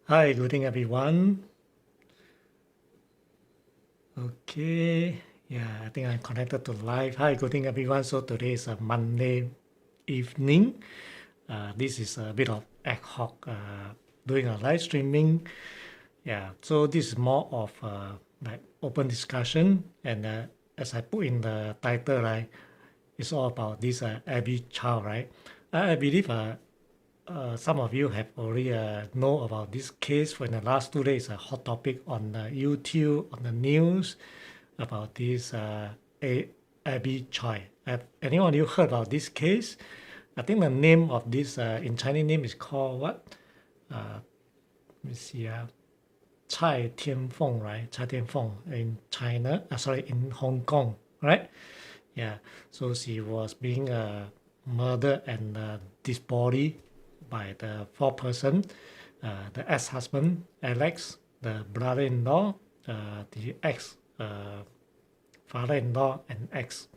Hi, good evening, everyone. Okay, yeah, I think I'm connected to live. Hi, good evening, everyone. So today is a Monday evening. This is a bit of ad hoc doing a live streaming. Yeah, so this is more of like open discussion. And as I put in the title, right, it's all about this Abby Choi, right? I believe some of you have already know about this case for the last 2 days, a hot topic on YouTube, on the news about this Abby Choi. Have anyone of you heard about this case? I think the name of this in Chinese name is called what? Let me see. Chai Tianfeng, right? Chai Tianfeng in China, sorry, in Hong Kong, right? Yeah. So she was being murdered and disbodied by the four person, the ex-husband Alex, the brother-in-law, the ex father-in-law, and ex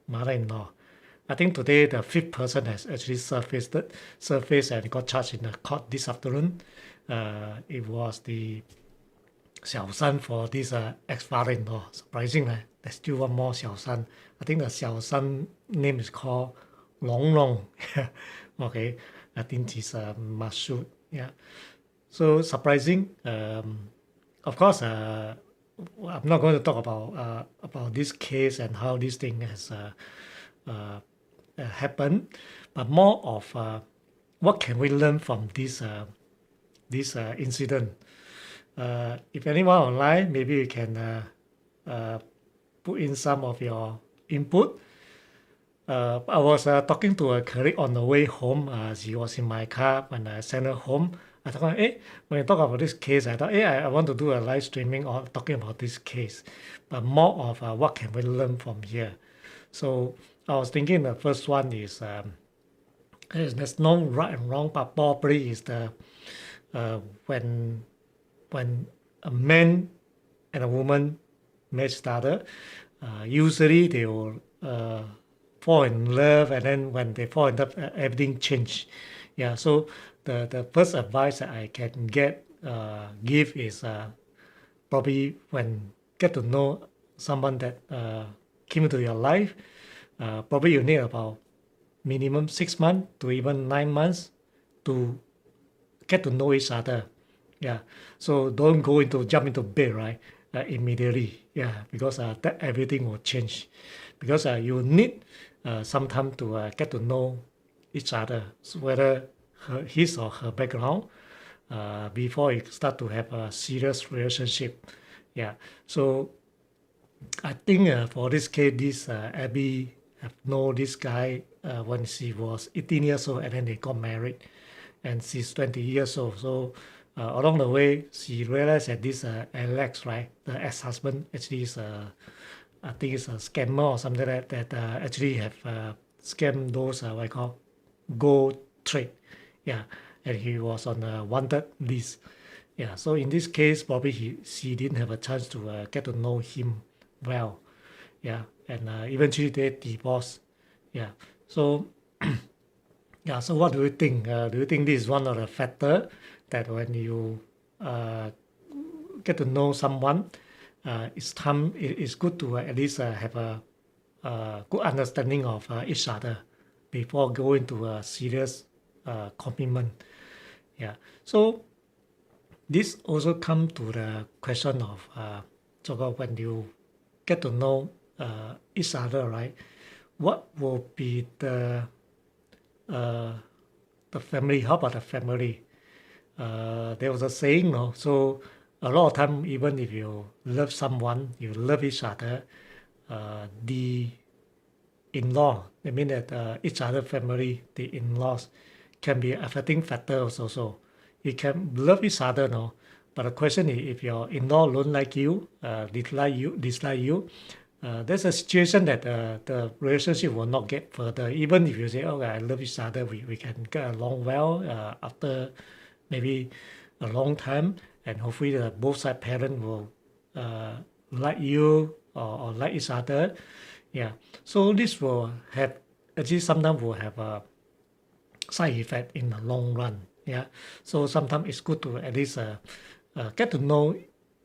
mother-in-law. I think today the fifth person has actually surfaced and got charged in the court this afternoon. It was the 小三 for this ex-father-in-law. Surprising, there's still one more 小三. I think the 小三 name is called Long Long. Okay, I think he's Masud. Yeah. So surprising. Of course, I'm not going to talk about this case and how this thing has uh, happened, but more of what can we learn from this incident. If anyone online, maybe you can uh, put in some of your input. I was talking to a colleague on the way home. She was in my car when I sent her home. I thought, when I talk about this case, I thought, I want to do a live streaming or talking about this case, but more of what can we learn from here. So I was thinking the first one is there's no right and wrong, but probably is the uh, when when a man and a woman met each other, usually they will fall in love, and then when they fall in love, everything change. Yeah, so the first advice that I can give is probably when get to know someone that came into your life, probably you need about minimum 6 months to even 9 months to get to know each other. Yeah. So don't jump into bed, right? Immediately. Yeah. Because that everything will change. Because you need some time to get to know each other, so whether his or her background, before you start to have a serious relationship. Yeah. So I think for this case, this Abby have known this guy when she was 18 years old, and then they got married, and she's 20 years old. So along the way, she realized that this Alex, right, the ex-husband, actually is I think it's a scammer or something like that actually have scammed those what I call gold trade. Yeah, and he was on a wanted list. Yeah, so in this case, probably she didn't have a chance to get to know him well. Yeah, and eventually they divorced. Yeah, so yeah, so what do you think? Do you think this is one of the factor that when you uh, get to know someone, it's good to at least have a good understanding of each other before going to a serious commitment. Yeah. So this also come to the question of when you get to know each other, right? What will be uh, the family? How about the family? There was a saying, no? So a lot of time, even if you love someone, you love each other, the in-law, I mean that each other family, the in-laws, can be affecting factors also. You can love each other, no? But the question is, if your in-law don't like you, dislike you, there's a situation that the relationship will not get further. Even if you say, okay, I love each other, we can get along well after maybe a long time, and hopefully the both side parent will uh, like you or like each other. Yeah. So this will have actually sometimes will have a side effect in the long run. Yeah, so sometimes it's good to at least get to know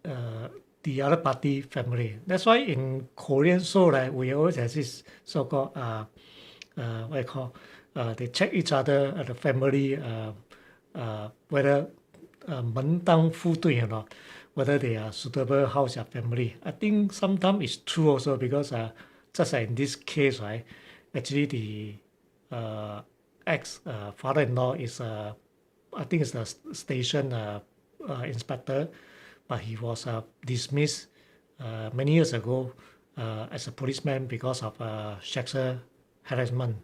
uh, the other party family. That's why in Korean show, right, we always have this so-called what you call they check each other the family whether 门当户对 or not, whether they are suitable how's their family. I think sometimes it's true also because just like in this case, right, actually the ex father-in-law is I think it's the station inspector, but he was dismissed many years ago as a policeman because of sexual harassment.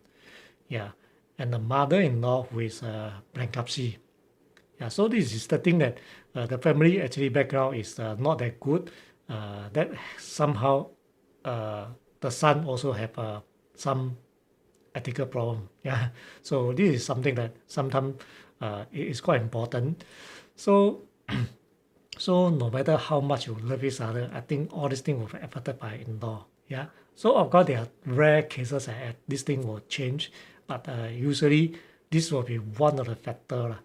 Yeah, and the mother-in-law who is bankruptcy. Yeah, so this is the thing that the family actually background is not that good. That somehow the son also have some ethical problem. Yeah, so this is something that sometimes it is quite important. So so no matter how much you love each other, I think all these things will be affected by in-law. Yeah. So of course there are rare cases that this thing will change, but usually this will be one of the factor lah.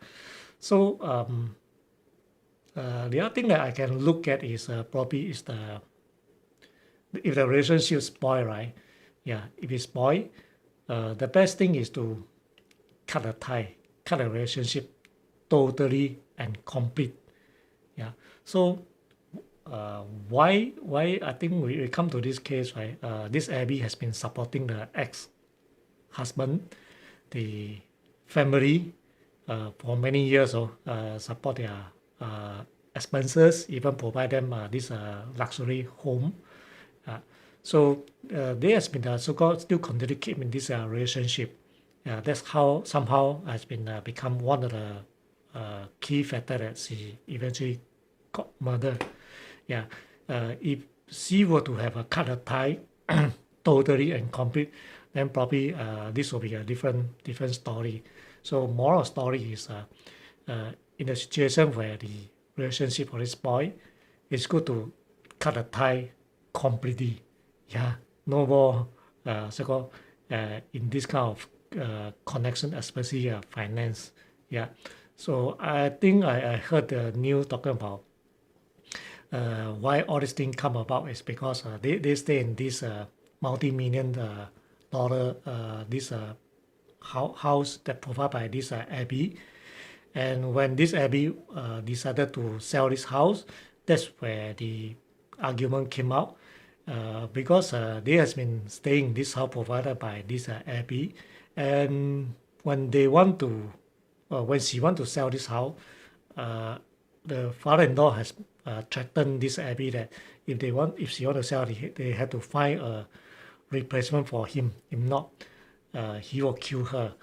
So the other thing that I can look at is probably is the if the relationship spoil, right? Yeah, if it's spoil, the best thing is to cut the tie, cut the relationship totally and complete. Yeah. So why I think we come to this case, right? This Abby has been supporting the ex-husband, the family for many years, support their expenses, even provide them this luxury home. So they has been so-called still continue to keep in this relationship. That's how somehow has been become one of the key factor that she eventually got murdered. Yeah, if she were to have a cut a tie totally and complete, then probably this will be a different story. So moral story is in a situation where the relationship or is spoiled, it's good to cut a tie completely. Yeah, no more so-called in this kind of connection, especially finance. Yeah, so I think I heard the news talking about why all this thing come about is because they stay in this multi-million dollar this house that provided by this Abby. And when this Abby decided to sell this house, that's where the argument came out because they has been staying in this house provided by this Abby, and when they want to, when she want to sell this house, the father-in-law has threatened this Abby that if she want to sell, they have to find a replacement for him. If not, he will kill her.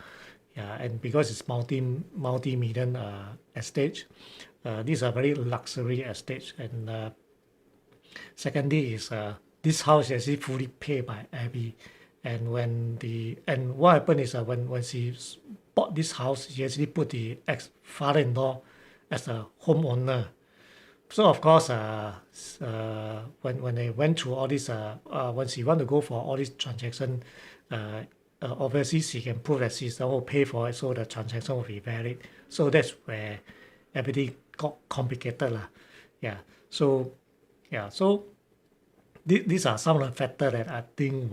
Yeah, and because it's multi-million estate, these are very luxury estate. And secondly is this house is actually fully paid by Abby. And what happened is when she bought this house, she actually put the ex-father-in-law as a homeowner. So of course, when they went through all this, when she want to go for all this transaction, obviously she can prove that she's the one who pay for it, so the transaction will be valid. So that's where everything got complicated lah. Yeah. So these are some of the factors that I think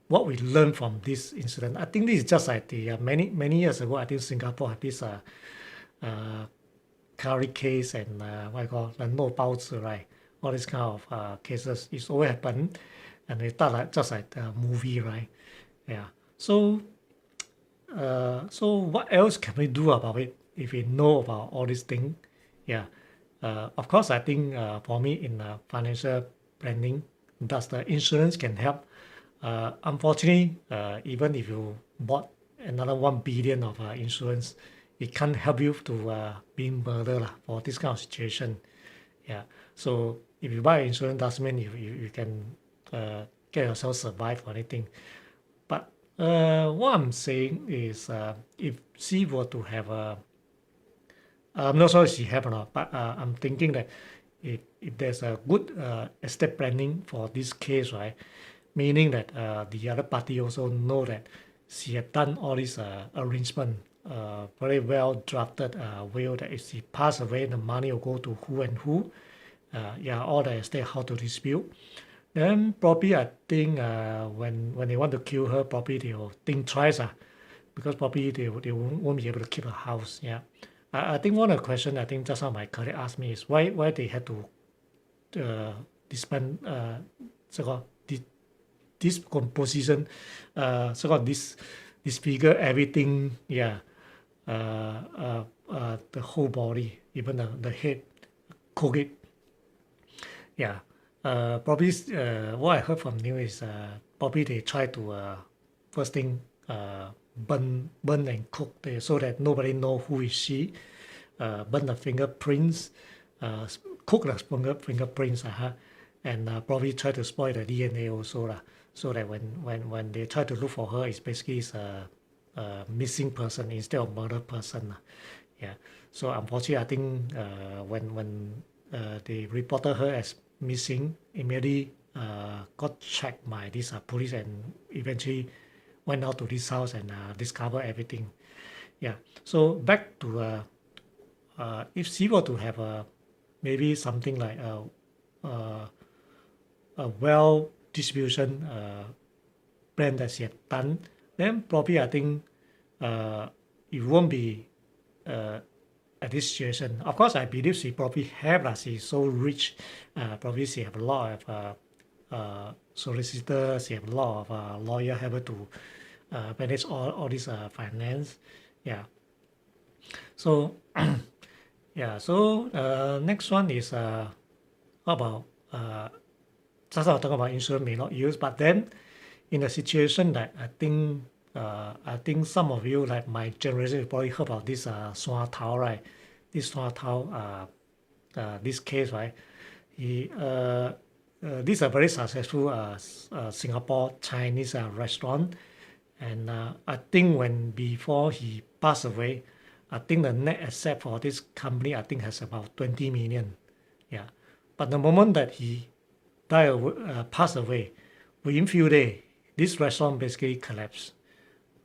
what we learn from this incident. I think this is just like the many years ago. I think Singapore had this curry case and what I call the no 包子, right? All these kind of cases, it's always happen, and they start like just like the movie, right? Yeah. So what else can we do about it if we know about all these things? Yeah. Of course, I think for me in financial planning, does the insurance can help. Unfortunately, even if you bought another 1 billion of insurance, it can't help you to being murdered for this kind of situation. Yeah. So if you buy insurance, doesn't mean you can get yourself survive or anything. But what I'm saying is, if she were to have I'm not sure if she have or not, but I'm thinking that if there's a good estate planning for this case, right, meaning that the other party also know that she had done all this arrangement very well drafted will that if she pass away, the money will go to who and who. Yeah, all the estate how to dispute. Then probably I think when they want to kill her, probably they will think twice because probably they won't be able to keep a house. Yeah, I think one of the questions I think just now my colleague asked me is why they had to disband so-called this composition so-called this figure everything. Yeah, the whole body, even the head, cook it. Yeah. Probably what I heard from news is probably they try to first thing burn and cook there so that nobody know who is she. Burn the fingerprints, cook the fingerprints, and probably try to spoil the DNA also so that when they try to look for her, it's basically a missing person instead of murder person. Yeah. So unfortunately, I think when they reported her as missing, immediately got checked by this police and eventually went out to this house and discovered everything. Yeah. So back to if she were to have maybe something like a well distribution plan that she had done, then probably I think it won't be at this situation. Of course, I believe she probably have she's so rich. Probably she have a lot of solicitors, she have a lot of lawyer able to manage all this finance. Yeah. So yeah. So next one is how about just now talking about insurance may not use, but then in a situation that I think some of you like my generation probably heard about this Sua Tao, right? This Sua Tao this case, right? He this is a very successful Singapore Chinese restaurant, and I think when before he passed away, I think the net asset for this company I think has about 20 million. Yeah, but the moment that he passed away, within few days, this restaurant basically collapsed.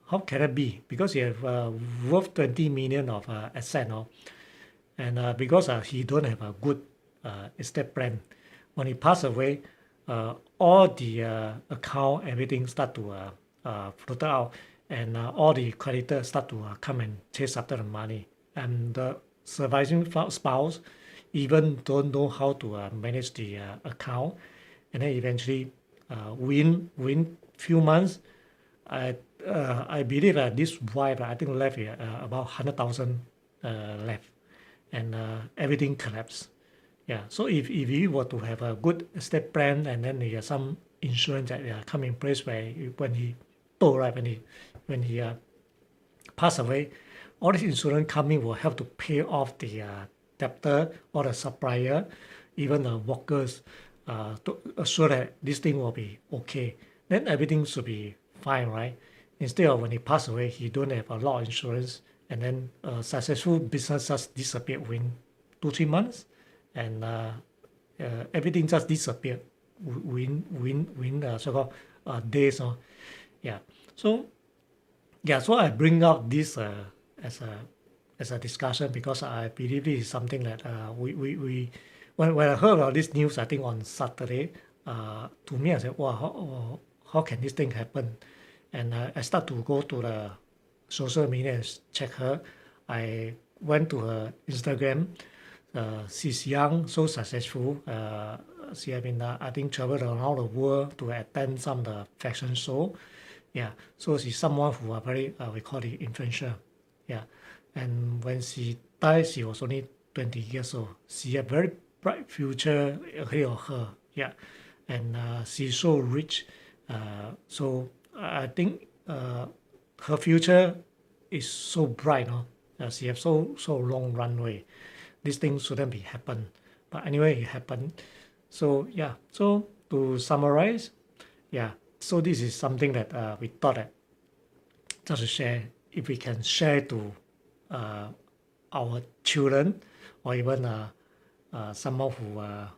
How can it be? Because he have worth 20 million of asset, no? And because he don't have a good estate plan, when he passed away, all the account, everything start to filter out, and all the creditors start to come and chase after the money. And the surviving spouse even don't know how to manage the account, and then eventually within few months, I believe that this wife I think left about 100,000 left, and everything collapsed. Yeah. So if you were to have a good estate plan and then there are some insurance that come in place where when he right when he pass away, all this insurance company will help to pay off the debtor or the supplier, even the workers, to assure that this thing will be okay. Then everything should be fine, right? Instead of when he passed away, he don't have a lot of insurance, and then successful business just disappeared within 2-3 months, and everything just disappeared within so-called days. Yeah. So yeah, so I bring up this as a discussion because I believe this is something that we when I heard about this news, I think on Saturday, to me I said, wow, how can this thing happen? And I start to go to the social media and check her. I went to her Instagram. She's young, so successful. She has been, I think, traveled around the world to attend some of the fashion show. Yeah, so she's someone who are very, we call it influential. Yeah, and when she died, she was only 20 years old. She had very bright future ahead of her. Yeah, and she's so rich. So I think her future is so bright. No? She has so long runway. This thing shouldn't be happen. But anyway, it happened. So yeah, so to summarize, yeah, so this is something that we thought that just to share, if we can share to our children or even someone who are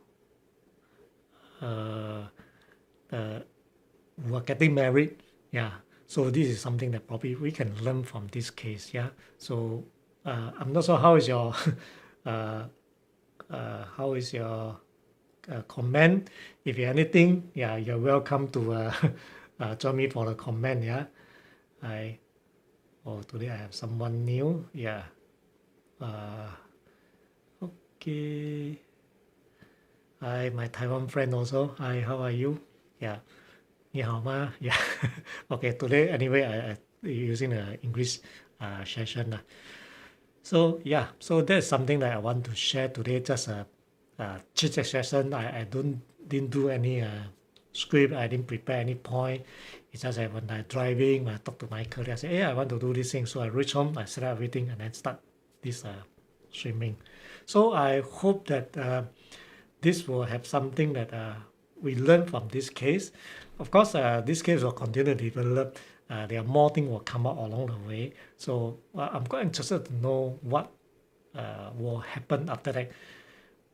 getting married, yeah, So this is something that probably we can learn from this case. Yeah. So I'm not sure how is your uh, comment. If you anything, yeah, you're welcome to join me for the comment. Yeah. I today I have someone new. Yeah. Okay. Hi, my Taiwan friend also. Hi, how are you? Yeah. 你好吗? Yeah. Okay, today anyway I using the English session. So yeah, so that's something that I want to share today. Just a chit chat session. I didn't do any script. I didn't prepare any point. It's just that when I driving, when I talk to my colleague, I say, hey, I want to do this thing. So I reach home, I set up everything, and then start this streaming. So I hope that this will have something that we learn from this case. Of course, this case will continue to develop. There are more things will come out along the way. So I'm quite interested to know what will happen after that.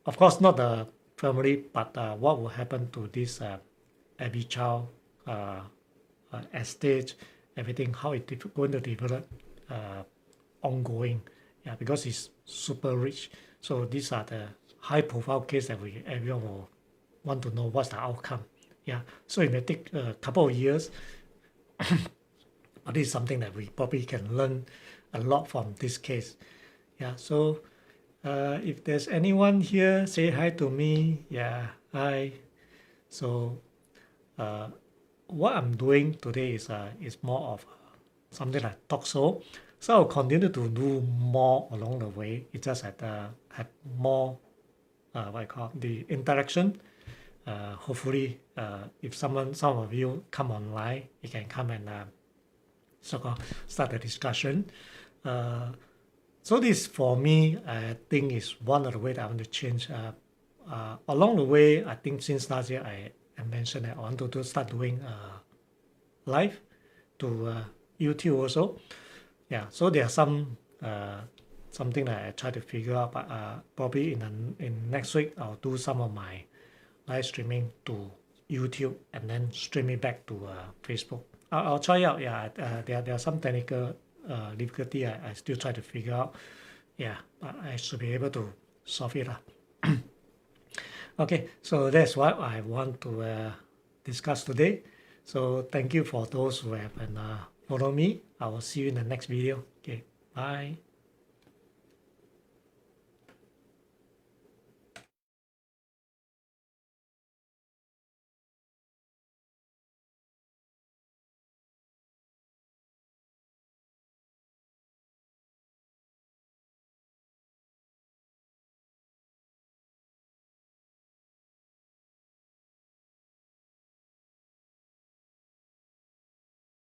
Of course, not the family, but what will happen to this Abby Choi estate, everything, how it going to develop ongoing. Yeah, because it's super rich. So these are the high profile case that everyone will want to know what's the outcome. Yeah, so it may take a couple of years, but this is something that we probably can learn a lot from this case. Yeah, so if there's anyone here, say hi to me. Yeah, hi. So what I'm doing today is more of something like talk show. So I'll continue to do more along the way. It's just that have more what I call the interaction. Hopefully, if some of you come online, you can come and so-called start the discussion. So this for me, I think is one of the ways I want to change. Along the way, I think since last year I mentioned that I want to start doing live to YouTube also. Yeah, so there are some something that I try to figure out, but probably in next week I'll do some of my live streaming to YouTube and then stream it back to Facebook. I'll try out. Yeah, there are some technical difficulty I still try to figure out. Yeah, but I should be able to solve it. Okay, so that's what I want to discuss today. So thank you for those who have followed me. I will see you in the next video. Okay, bye.